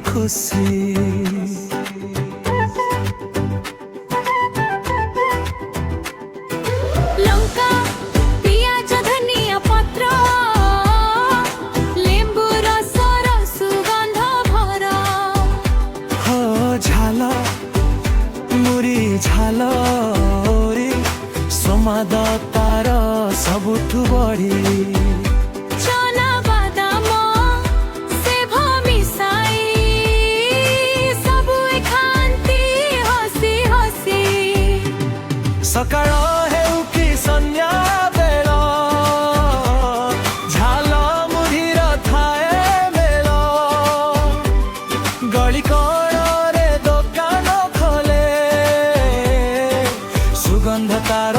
खुशी लंका पियाज धनिया पत्र लेंबू रसर सुगंध भरा हो झाल मुरी झालरी समाद तार सबुठु बढी चना बादाम सेभ मिसाई सबु खान्ति हसी हसी सकाळ हेउ कि सन्ध्या बेल झाल मुढीर थाए मेल गली कणरे दोकान खोले सुगंध तार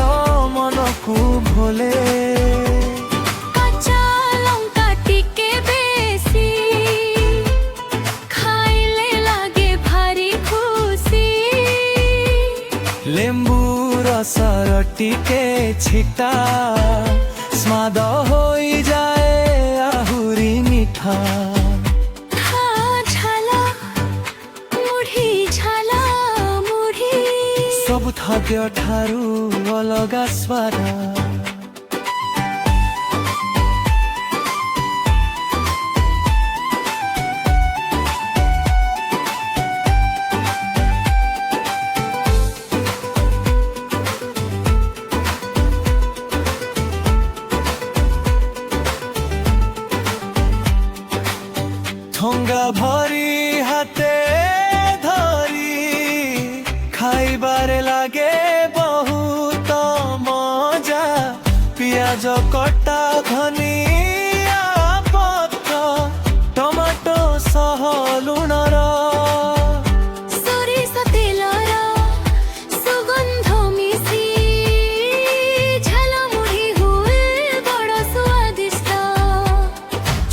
मनकु भोले कच्चा लंका टिके बेसी खाइले लागे भारी खुशी लेम्बु रसर टिके छिटा स्वाद होई जाए आहुरी मिठा सब खाद्य ठारू अलगा स्वाद ठंगा भरी हाथे धरी खाइबारे लागे बहुत मजा पियाज कटा धनिया पत्र टमाटो सह लुणर सोरिष तेलर सुगन्ध मिसी झालमुढी हुए बड स्वादिष्ट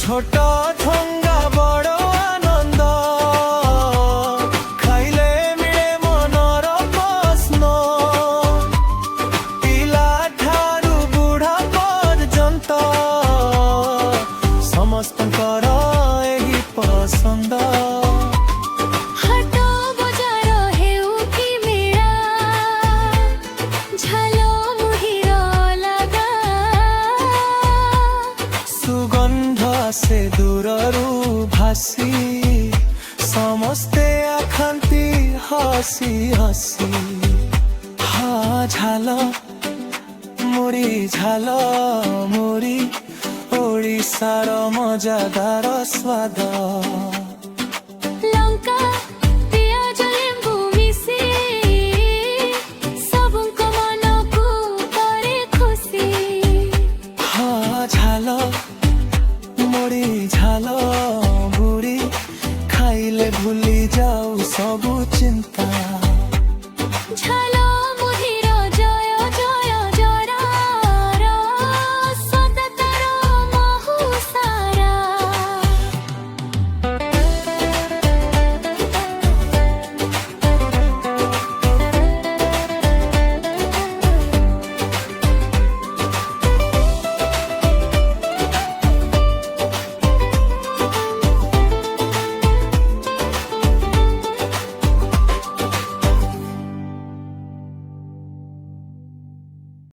छोट ठंगा बड़ आनंद खाइले मिले मनर प्रश्न पिला ठारू बुढ़ा पर्यंत समस्तंकर एही पसंद हाट बजार हेउ कि मेला झालमुढीर अलगा सुगंध से दूररू भासी समस्ते आखान्ति हसी हसी हा झाल मुरी ओडिशार मजादार स्वाद।